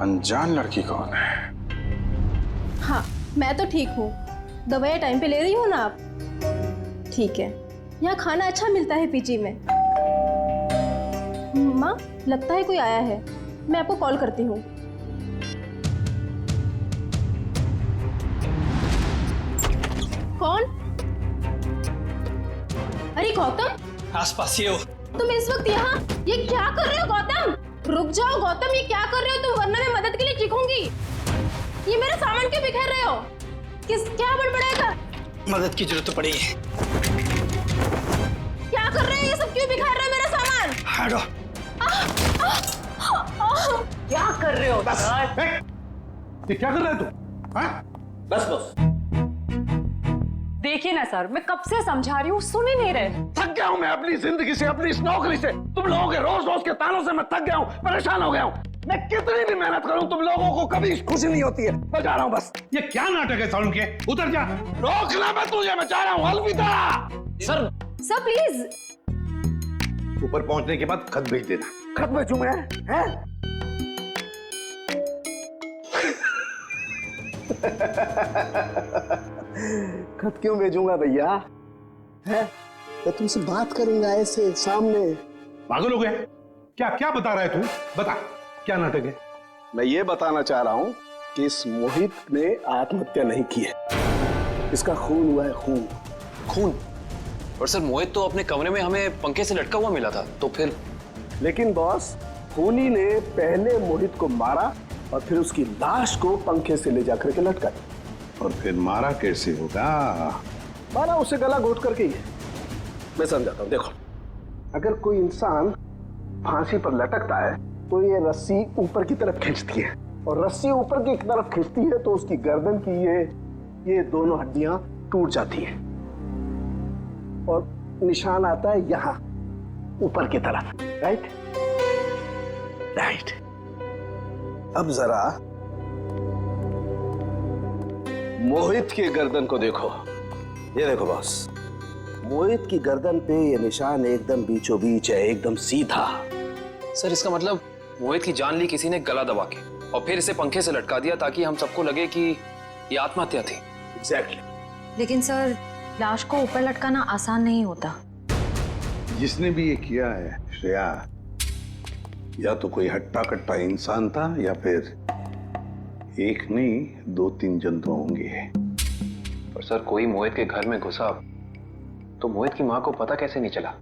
Speaker 11: अनजान लड़की कौन है।
Speaker 7: हाँ, मैं तो ठीक हूँ। दवाइयाँ टाइम पे ले रही हो ना आप? ठीक है। यहाँ खाना अच्छा मिलता है पीजी में। माँ, लगता है कोई आया है। मैं आपको कॉल करती हूँ। कौन? अरे गौतम,
Speaker 20: आसपास ही हो।
Speaker 7: तुम इस वक्त यहाँ ये क्या कर रहे हो? गौतम, रुक जाओ। गौतम, ये क्या कर रहे हो तुम? वरना मैं मदद के लिए चीखूंगी। ये मेरा सामान क्यों बिखेर रहे हो? क्या बड़बड़ाएगा?
Speaker 20: मदद की जरूरत पड़ेगी।
Speaker 7: क्या कर रहे हो? ये सब क्यों बिखेर रहे हो मेरा सामान?
Speaker 20: हटो।
Speaker 7: क्या कर रहे हो?
Speaker 17: ये क्या कर रहा है तू?
Speaker 20: बस बस।
Speaker 22: देखिए ना सर, मैं कब से समझा रही हूँ, सुन ही नहीं रहे।
Speaker 17: थक गया हूँ मैं अपनी जिंदगी से, अपनी इस नौकरी से। तुम लोगों के रोज रोज के तानों से मैं थक गया हूँ, परेशान हो गया हूँ। मैं कितनी भी मेहनत करूँ तुम लोगों को कभी खुशी नहीं होती है। मैं जा रहा हूँ बस।
Speaker 23: ये क्या नाटक है साउंड के? उतर जा।
Speaker 17: रोकना मैं तुझे, मैं जा रहा हूँ। अलविदा।
Speaker 20: Sir
Speaker 7: please.
Speaker 17: ऊपर पहुंचने के बाद खत भेज देना। खत भेजूं मैं? हैं?
Speaker 3: खत क्यों भेजूंगा भैया? है? मैं तुमसे बात करूंगा ऐसे सामने।
Speaker 23: पागल हो गया? क्या क्या बता रहा है तू? बता, क्या नाटक है?
Speaker 17: मैं ये बताना चाह रहा हूं कि इस मोहित ने आत्महत्या नहीं की है, इसका खून हुआ है, खून।
Speaker 13: खून? और सर मोहित तो अपने कमरे में हमें पंखे से लटका हुआ मिला था, तो फिर?
Speaker 17: लेकिन बॉस, खूनी ने पहले मोहित को मारा और फिर उसकी लाश को पंखे से ले जाकर के लटका दिया। और फिर मारा कैसे होगा? मारा उसे गला घोट करके ही है। मैं समझाता हूं, देखो, अगर कोई इंसान फांसी पर लटकता है तो ये रस्सी ऊपर की तरफ खींचती है, और रस्सी ऊपर की तरफ खींचती है तो उसकी गर्दन की ये दोनों हड्डियां टूट जाती हैं और निशान आता है यहां ऊपर की तरफ। Right right. अब जरा मोहित की गर्दन को देखो। ये देखो बॉस, मोहित की गर्दन पे ये निशान एकदम बीचों बीच है, एकदम सीधा।
Speaker 13: सर इसका मतलब मोहित की जान ली किसी ने गला दबा के और फिर इसे पंखे से लटका दिया ताकि हम सबको लगे कि ये आत्महत्या थी।
Speaker 17: एग्जैक्टली।
Speaker 19: लेकिन सर, लाश को ऊपर लटकाना आसान नहीं होता।
Speaker 17: जिसने भी ये किया है श्रेया, या तो कोई हट्टा कट्टा इंसान था या फिर एक नहीं 2-3 जंतु होंगे।
Speaker 13: पर सर कोई मोहित के घर में घुसा तो मोहित की मां को पता कैसे नहीं चला?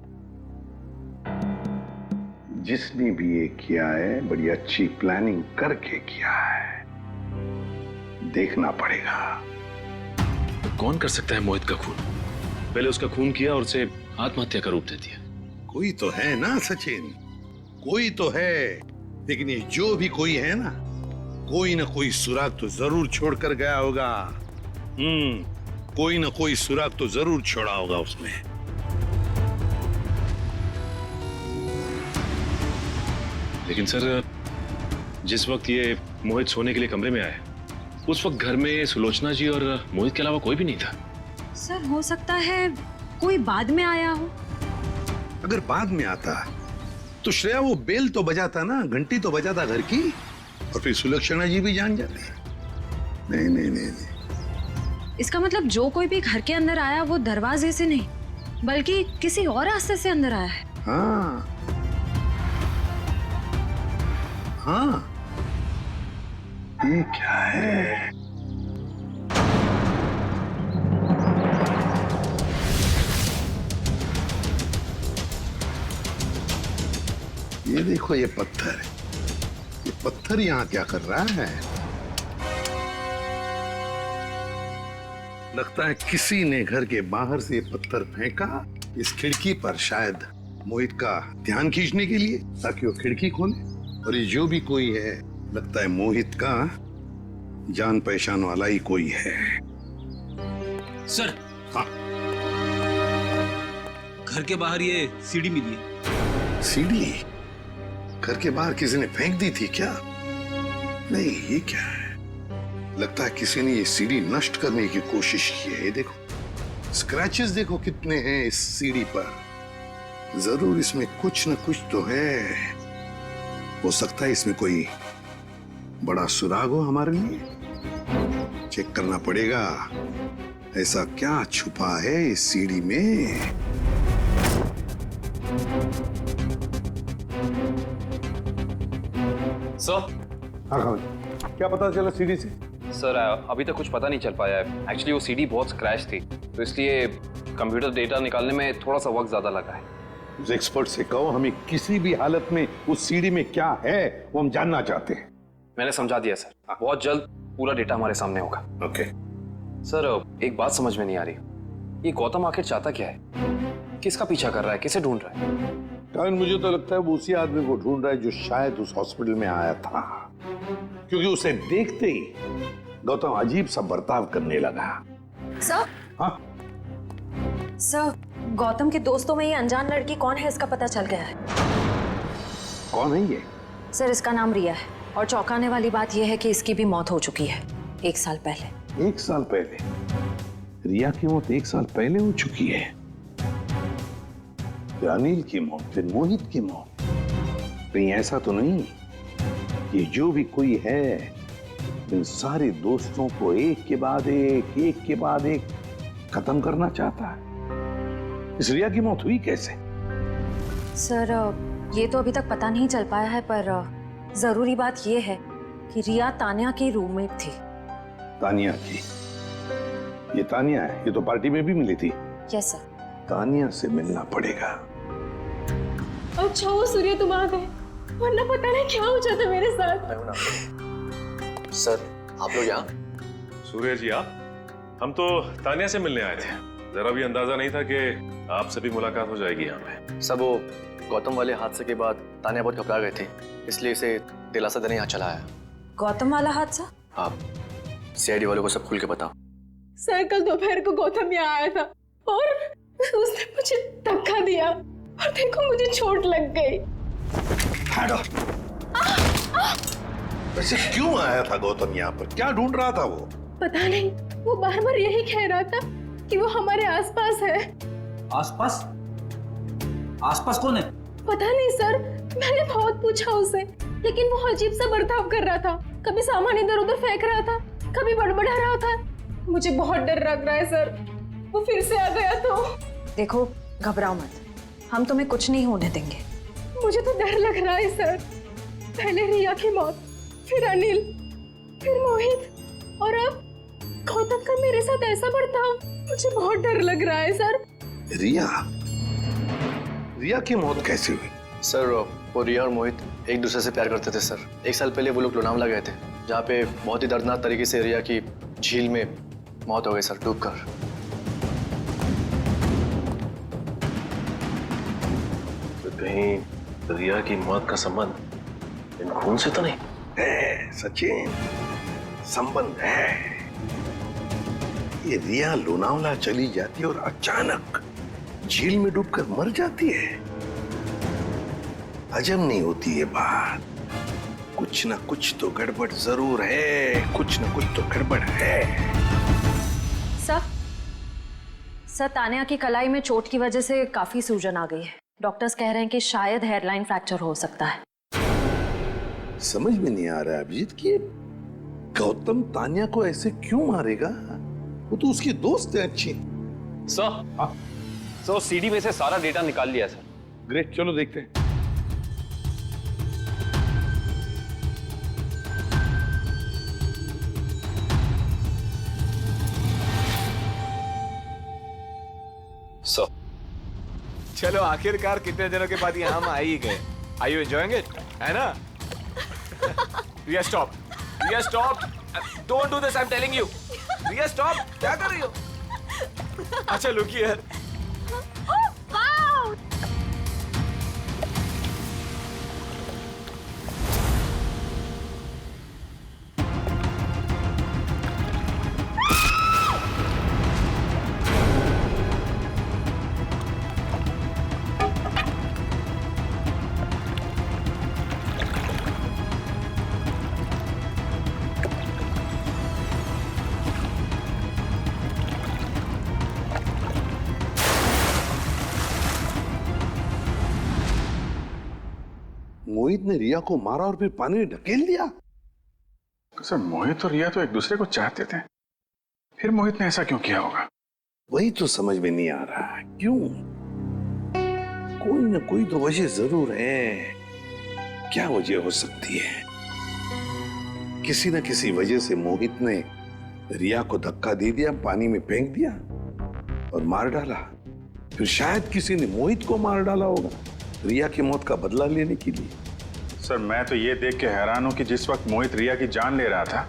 Speaker 17: जिसने भी ये किया है बड़ी अच्छी प्लानिंग करके किया है, देखना पड़ेगा।
Speaker 12: तो कौन कर सकता है मोहित का खून? पहले उसका खून किया और उसे आत्महत्या का रूप दे दिया।
Speaker 17: कोई तो है ना सचिन, कोई तो है। लेकिन ये जो भी कोई है ना कोई सुराग तो जरूर छोड़कर गया होगा। कोई ना कोई सुराग तो जरूर छोड़ा होगा उसने।
Speaker 12: लेकिन सर, जिस वक्त ये मोहित सोने के लिए कमरे में आए, उस वक्त घर में सुलोचना जी और मोहित के अलावा कोई भी नहीं था।
Speaker 19: सर, हो सकता है कोई बाद में आया हो।
Speaker 17: अगर बाद में आता तो श्रेया वो बेल तो बजाता ना, घंटी तो बजाता घर की, और फिर सुलक्षणा जी भी जान जाती। नहीं नहीं नहीं नहीं।
Speaker 19: इसका मतलब जो कोई भी घर के अंदर आया वो दरवाजे से नहीं बल्कि किसी और रास्ते से अंदर आया है।
Speaker 17: हाँ हाँ, ये क्या है? ये देखो, ये पत्थर यहाँ क्या कर रहा है? लगता है किसी ने घर के बाहर से पत्थर फेंका इस खिड़की पर, शायद मोहित का ध्यान खींचने के लिए, ताकि वो खिड़की खोले। और ये जो भी कोई है, लगता है मोहित का जान पहचान वाला ही कोई है।
Speaker 20: सर,
Speaker 17: हाँ,
Speaker 20: घर के बाहर ये सीढ़ी मिली है।
Speaker 17: सीढ़ी? घर के बाहर किसी ने फेंक दी थी क्या? नहीं, ये क्या है? लगता है किसी ने ये सीढ़ी नष्ट करने की कोशिश की है। ये देखो, स्क्रैचेस देखो कितने हैं इस सीढ़ी पर। जरूर इसमें कुछ न कुछ तो है। हो सकता है इसमें कोई बड़ा सुराग हो हमारे लिए। चेक करना पड़ेगा, ऐसा क्या छुपा है इस सीढ़ी में।
Speaker 13: सर,
Speaker 17: हाँ, क्या पता चला सीढ़ी से?
Speaker 13: सर अभी तक कुछ पता नहीं चल पाया है। एक्चुअली वो सीडी बहुत स्क्रैच थी, तो इसलिए कंप्यूटर डेटा निकालने में थोड़ा सा वक्त ज्यादा लगा है।
Speaker 17: उस एक्सपर्ट से कहो, हमें किसी भी हालत में उस सीढ़ी में क्या है वो हम जानना चाहते हैं।
Speaker 13: मैंने समझा दिया सर, बहुत जल्द पूरा डेटा हमारे सामने होगा।
Speaker 17: ओके।
Speaker 13: सर एक बात समझ में नहीं आ रही, ये गौतम आखिर चाहता क्या है? किसका पीछा कर रहा है? किसे ढूंढ रहा है?
Speaker 17: कारण मुझे तो लगता है वो उसी आदमी को ढूंढ रहा है जो शायद उस हॉस्पिटल में आया था, क्योंकि उसे देखते ही गौतम अजीब सा बर्ताव करने लगा।
Speaker 19: सर?
Speaker 17: हाँ?
Speaker 19: सर, गौतम के दोस्तों में ये अनजान लड़की कौन है इसका पता चल गया है।
Speaker 17: कौन है ये?
Speaker 19: सर, इसका नाम रिया है और चौंकाने वाली बात यह है कि इसकी भी मौत हो चुकी है 1 साल पहले।
Speaker 17: 1 साल पहले? रिया की मौत 1 साल पहले हो चुकी है। फिर अनिल की मौत, फिर मोहित की मौत। कहीं ऐसा तो नहीं ये जो भी कोई है इन सारे दोस्तों को एक के बाद एक खत्म करना चाहता है? इस रिया की मौत हुई कैसे?
Speaker 19: सर, ये तो अभी तक पता नहीं चल पाया है, पर जरूरी बात यह है
Speaker 22: कि रिया तानिया की रूममेट थी।
Speaker 17: तानिया की? ये तानिया है, ये तो पार्टी में भी मिली थी।
Speaker 22: Yes sir.
Speaker 17: तानिया से मिलना पड़ेगा।
Speaker 7: अच्छा वो सूर्य तुम आ गए, वरना पता नहीं क्या हो जाता मेरे साथ।
Speaker 3: सर आप लोग यहाँ?
Speaker 16: सूर्य जी आप? हम तो तानिया से मिलने आए थे। जरा भी अंदाजा नहीं था कि आपसे भी मुलाकात हो जाएगी यहाँ पे।
Speaker 3: सब वो गौतम वाले हादसे के बाद तानिया बहुत घबरा गई थी, इसलिए इसे दिलासा देने यहाँ चला आया।
Speaker 22: गौतम वाला हादसा?
Speaker 3: आप सीआईडी वालों को सब खुल के बताओ।
Speaker 7: सर कल दोपहर को गौतम यहाँ आया था और उसने मुझे धक्का दिया और देखो मुझे चोट लग गई।
Speaker 17: हटो। वैसे क्यों आया था गौतम यहाँ पर? क्या ढूंढ रहा था वो?
Speaker 7: पता नहीं, वो बार बार यही कह रहा था कि वो हमारे आसपास है।
Speaker 20: आसपास? आसपास कौन है?
Speaker 7: पता नहीं सर, मैंने बहुत पूछा उसे, लेकिन वो अजीब सा बर्ताव कर रहा था। कभी सामान इधर उधर फेंक रहा था, कभी बड़बड़ा रहा था। मुझे बहुत डर लग रहा है सर, वो फिर से आ गया तो।
Speaker 22: देखो घबराओ मत, हम तुम्हें कुछ नहीं होने देंगे।
Speaker 7: मुझे तो डर लग रहा है सर। पहले रिया की मौत, फिर अनिल, फिर मोहित और अब गौतम का मेरे साथ ऐसा बर्ताव। मुझे बहुत डर लग रहा है सर।
Speaker 17: रिया की मौत कैसे हुई?
Speaker 3: सर वो रिया और मोहित एक दूसरे से प्यार करते थे सर। 1 साल पहले वो लोग लोनावला गए थे, जहाँ पे बहुत ही दर्दनाक तरीके से रिया की झील में मौत हो गई सर, डूबकर।
Speaker 12: तो कहीं रिया की मौत का संबंध इन खून से तो नहीं
Speaker 17: है? सचिन, संबंध है। ये रिया लोनावला चली जाती है और अचानक झील में डूबकर मर जाती है। हजम नहीं होती ये बात। कुछ ना कुछ तो गड़बड़ जरूर है, कुछ ना कुछ तो गड़बड़ है।
Speaker 22: सर तानिया की कलाई में चोट की वजह से काफी सूजन आ गई है। डॉक्टर्स कह रहे हैं कि शायद हेयरलाइन फ्रैक्चर हो सकता है।
Speaker 17: समझ में नहीं आ रहा है अभिजीत कि गौतम तानिया को ऐसे क्यों मारेगा? वो तो उसकी दोस्त है अच्छी।
Speaker 13: सर सीडी में से सारा डेटा निकाल लिया सर।
Speaker 17: ग्रेट, चलो देखते हैं।
Speaker 5: सो चलो आखिरकार कितने दिनों के बाद यहाँ हम आ ही गए। Are you enjoying it? है ना? Riya stop, Riya stop, don't do this, I am telling you. Riya stop, क्या कर रही हो? अच्छा लुक हियर।
Speaker 17: मोहित ने रिया को मारा और फिर पानी में ढकेल दिया।
Speaker 11: सर मोहित और रिया तो एक दूसरे को चाहते थे, फिर मोहित ने ऐसा क्यों किया होगा?
Speaker 17: वही तो समझ में नहीं आ रहा, क्यों? कोई ना कोई तो वजह जरूर है। क्या वजह हो सकती है? किसी ना किसी वजह से मोहित ने रिया को धक्का दे दिया, पानी में फेंक दिया और मार डाला। फिर शायद किसी ने मोहित को मार डाला होगा रिया की मौत का बदला लेने के लिए।
Speaker 11: सर मैं तो ये देख के हैरान हूं कि जिस वक्त मोहित रिया की जान ले रहा था,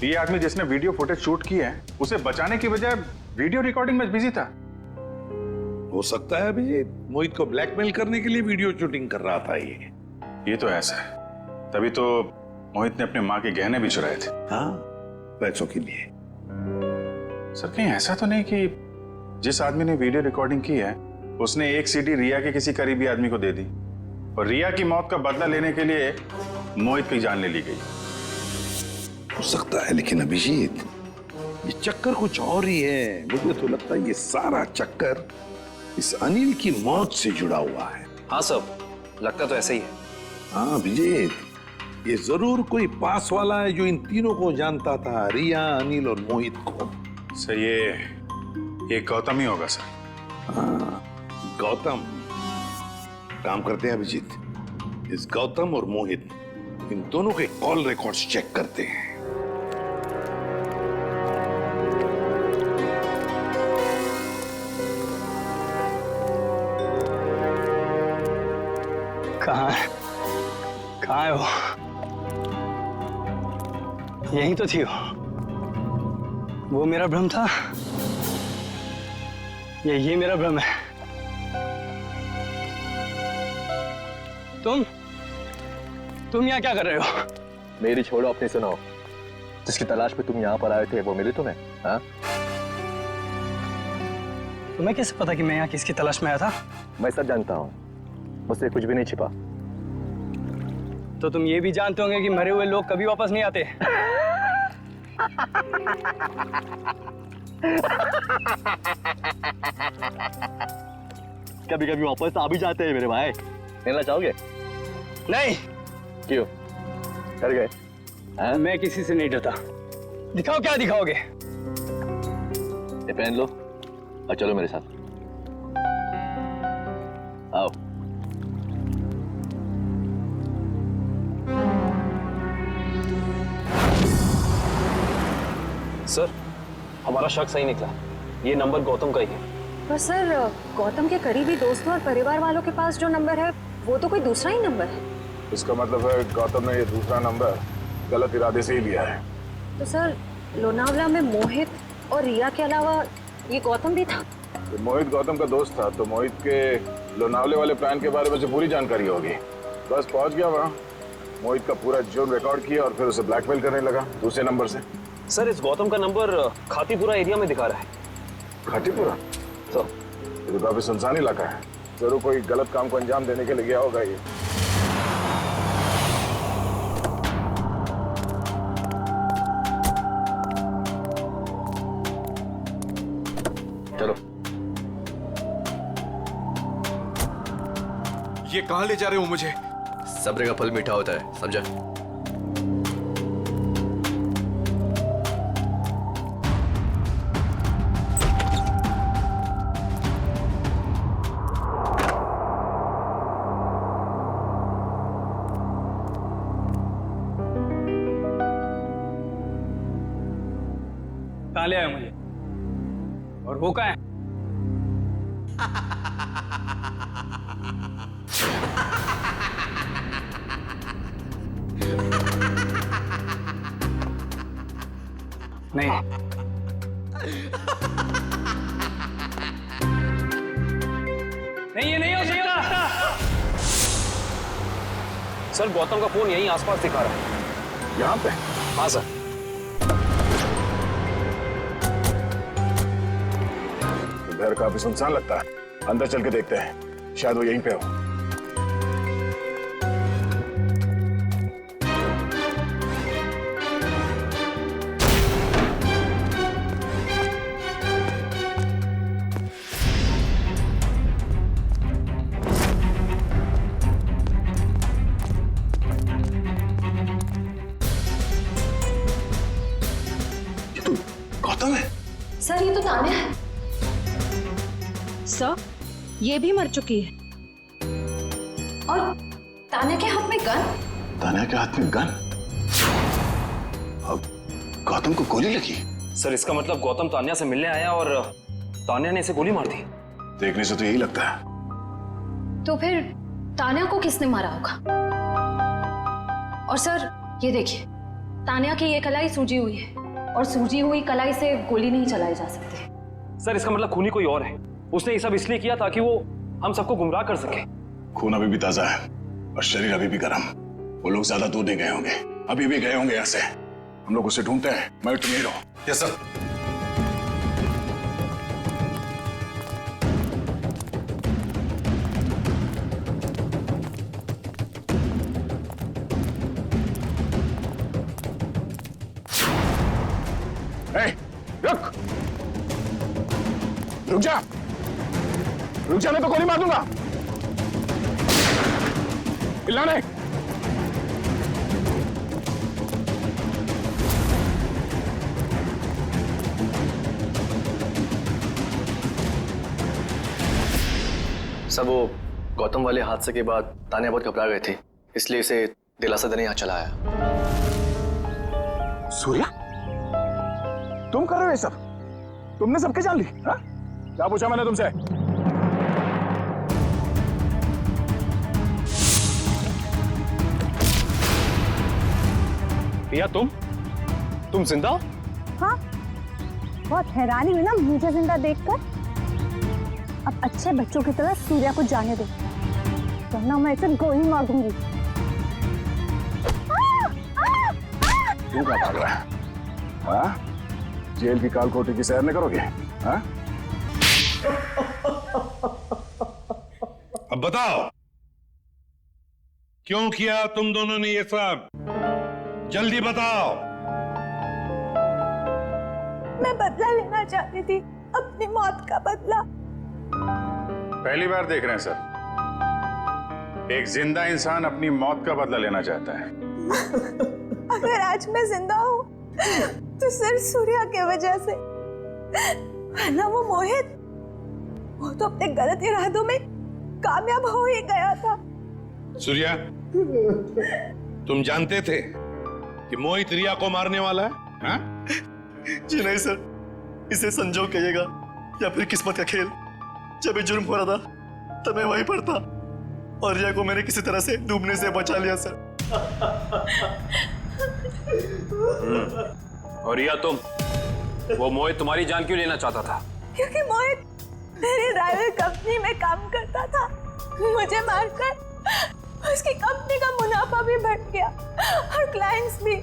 Speaker 11: ये आदमी जिसने वीडियो फुटेज शूट की है उसे बचाने की बजाय वीडियो रिकॉर्डिंग में बिजी था।
Speaker 17: हो सकता है अभी मोहित को ब्लैकमेल करने के लिए वीडियो शूटिंग कर रहा था। ये
Speaker 11: तो ऐसा है, तभी तो मोहित ने अपने माँ के गहने भी चुराए थे।
Speaker 17: हाँ, पैसों के लिए।
Speaker 11: सर कहीं ऐसा तो नहीं कि जिस आदमी ने वीडियो रिकॉर्डिंग की है उसने एक सीडी रिया के किसी करीबी आदमी को दे दी और रिया की मौत का बदला लेने के लिए मोहित की जान ले ली गई?
Speaker 17: हो सकता है, लेकिन अभिजीत ये चक्कर कुछ और ही है। मुझे तो लगता है ये सारा चक्कर इस अनिल की मौत से जुड़ा हुआ है।
Speaker 3: हाँ सब, लगता तो ऐसे ही है।
Speaker 17: हाँ अभिजीत, ये जरूर कोई पास वाला है जो इन तीनों को जानता था, रिया, अनिल और मोहित को।
Speaker 11: सर ये गौतम ही होगा सर।
Speaker 17: हाँ गौतम। काम करते हैं अभिजीत, इस गौतम और मोहित इन दोनों के कॉल रिकॉर्ड्स चेक करते हैं।
Speaker 14: कहाँ है? कहाँ है वो? यही तो थी वो मेरा भ्रम था या ये मेरा भ्रम है? तुम यहाँ क्या कर रहे हो?
Speaker 3: मेरी छोड़ो, अपनी सुनाओ। जिसकी तलाश में तुम यहाँ पर आए थे वो मिली तुम्हें? हाँ?
Speaker 14: तुम्हें कैसे पता कि मैं यहाँ किसकी तलाश में आया था?
Speaker 3: मैं सब जानता हूँ, मुझसे कुछ भी नहीं छिपा।
Speaker 14: तो तुम ये भी जानते होंगे कि मरे हुए लोग कभी वापस नहीं आते।
Speaker 3: कभी कभी वापस आ भी जाते हैं मेरे भाई। मिलना चाहोगे?
Speaker 14: नहीं।
Speaker 3: क्यों? डर गए?
Speaker 14: मैं किसी से नहीं डरता। दिखाओ क्या दिखाओगे?
Speaker 3: ये पहन लो और चलो मेरे साथ। आओ।
Speaker 13: सर, हमारा शक सही निकला। ये नंबर गौतम का ही है।
Speaker 22: पर सर, गौतम के करीबी दोस्तों और परिवार वालों के पास जो नंबर है वो तो कोई दूसरा ही नंबर है।
Speaker 11: इसका मतलब है गौतम ने ये दूसरा नंबर गलत इरादे से ही लिया है।
Speaker 22: तो सर, लोनावला में मोहित और रिया के अलावा ये गौतम भी था।
Speaker 11: तो मोहित गौतम का दोस्त था, तो मोहित के लोनावले वाले प्लान के बारे में जो पूरी जानकारी होगी। बस पहुंच गया वहाँ, मोहित का पूरा जोन रिकॉर्ड किया और फिर उसे ब्लैकमेल करने लगा दूसरे नंबर से।
Speaker 13: सर, इस गौतम का नंबर खातीपुरा एरिया में दिखा रहा है।
Speaker 11: खातीपुरा?
Speaker 13: तो
Speaker 11: ये तो काफी सुनसान इलाका है। जरूर कोई गलत काम को अंजाम देने के लिए गया होगा ये।
Speaker 3: चलो।
Speaker 6: ये कहाँ ले जा रहे हो मुझे?
Speaker 3: सब्र का फल मीठा होता है, समझा?
Speaker 14: कहाँ ले आए मुझे? और वो कहाँ है? नहीं, नहीं, ये नहीं हो सकता।
Speaker 13: सर, गौतम का फोन यहीं आसपास दिखा रहा है।
Speaker 11: यहाँ पे?
Speaker 13: हाँ सर।
Speaker 11: घर काफी सुनसान लगता है। अंदर चल के देखते हैं, शायद वो यहीं पे हो।
Speaker 17: ये तो गौतम है।
Speaker 22: सर, ये तो तान्या है।
Speaker 10: सर, ये भी मर चुकी है।
Speaker 22: और तान्या के हाथ में गन।
Speaker 17: तान्या के हाथ में गन? अब गौतम को गोली लगी?
Speaker 13: सर, इसका मतलब गौतम तान्या से मिलने आया और तान्या ने इसे गोली मार दी।
Speaker 11: देखने से तो यही लगता है।
Speaker 22: तो फिर तान्या को किसने मारा होगा? और सर, ये देखिए, तान्या की ये कलाई सूजी हुई है और सूजी हुई कलाई से गोली नहीं चलाई जा सकती।
Speaker 13: सर, इसका मतलब खूनी कोई और है। उसने ये सब इसलिए किया ताकि वो हम सबको गुमराह कर सके।
Speaker 11: खून अभी भी ताजा है और शरीर अभी भी गर्म। वो लोग ज्यादा दूर नहीं गए होंगे, अभी भी गए होंगे यहाँ से। हम लोग उसे ढूंढते हैं। मैं तुम यहीं रहो।
Speaker 17: Yes sir.
Speaker 11: रुक रुक जा, रुक जा, मैं तो गोली मार दूंगा। चिल्लाने।
Speaker 3: सब वो गौतम वाले हादसे के बाद तान्या बहुत घबरा गए थे, इसलिए इसे दिलासा देने यहाँ चला आया।
Speaker 6: सूर्या, तुम कर रहे हो ये सब? तुमने सबके जान ली? हाँ? क्या पूछा मैंने तुमसे?
Speaker 1: या तुम जिंदा?
Speaker 2: हाँ, बहुत हैरानी हुई ना मुझे जिंदा देखकर। अब अच्छे बच्चों की तरह सूर्या को जाने दो, वरना मैं इसे गोली मार दूंगी।
Speaker 6: तू क्या भाग रहा है? हाँ? जेल की काल कोठरी की सैर नहीं करोगे? हाँ?
Speaker 23: अब बताओ, क्यों किया तुम दोनों ने ये सब? जल्दी बताओ।
Speaker 2: मैं बदला लेना चाहती थी, अपनी मौत का बदला।
Speaker 11: पहली बार देख रहे हैं सर, एक जिंदा इंसान अपनी मौत का बदला लेना चाहता है।
Speaker 2: अगर आज मैं जिंदा हूँ तो सिर्फ सूर्या की वजह से, वरना वो मोहित, वो तो अपने गलत इरादों में कामयाब हो ही गया था।
Speaker 23: सूर्या, तुम जानते थे कि मोहित रिया को मारने वाला है? हाँ?
Speaker 3: जी नहीं सर, इसे संजोग कहिएगा या फिर किस्मत का खेल। जब ये जुर्म हो रहा था तब मैं वहीं पर था और रिया को मैंने किसी तरह से डूबने से बचा लिया सर।
Speaker 13: और रिया, वो मोहित तुम्हारी जान क्यों लेना चाहता था?
Speaker 2: क्योंकि मोहित मेरी ड्राइवर कंपनी में काम करता था। मुझे मारकर उसकी कंपनी का मुनाफा भी बढ़ गया और क्लाइंट्स भी,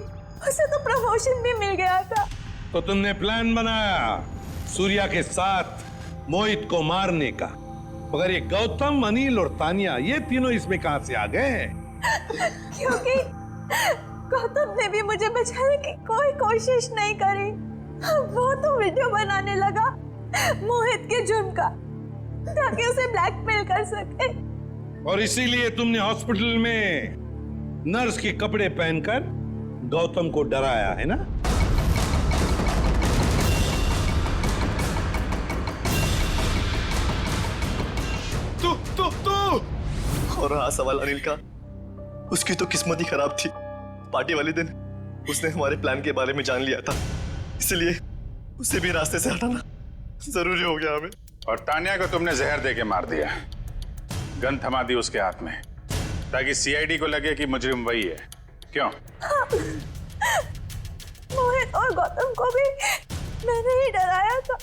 Speaker 2: उसे तो प्रमोशन भी मिल गया था।
Speaker 23: तो तुमने प्लान बनाया सूर्या के साथ मोहित को मारने का, मगर ये गौतम, अनिल और तानिया, ये तीनों इसमें कहां से आ गए?
Speaker 2: क्योंकि गौतम ने भी मुझे बचाने की कोई कोशिश नहीं करी। वो तो वीडियो बनाने लगा मोहित के जुर्म का, ताकि उसे ब्लैकमेल कर सके।
Speaker 23: और इसीलिए तुमने हॉस्पिटल में नर्स के कपड़े पहनकर गौतम को डराया, है ना?
Speaker 3: तू और रहा सवाल अनिल का, उसकी तो किस्मत ही खराब थी। पार्टी वाले दिन उसने हमारे प्लान के बारे में जान लिया था, इसलिए उसे भी रास्ते से हटाना जरूरी हो गया हमें।
Speaker 11: और तानिया को तुमने जहर देके मार दिया, गन थमा दी उसके हाथ में, ताकि सीआईडी को लगे कि मुजरिम वही है। क्यों?
Speaker 2: मोहित और गौतम को भी मैंने ही डराया था।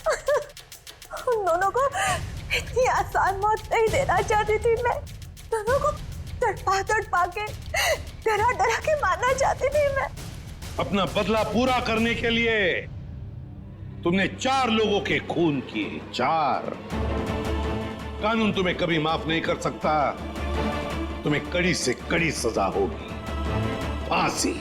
Speaker 2: उन दोनों को इतनी आसान मौत नहीं देना चाहती थी मैं। दोनों को तड़पा के, डरा के मारना चाहती थी मैं।
Speaker 23: अपना बदला पूरा करने के लिए तुमने 4 लोगों के खून किए, 4। कानून तुम्हें कभी माफ नहीं कर सकता। तुम्हें कड़ी से कड़ी सजा होगी, फांसी।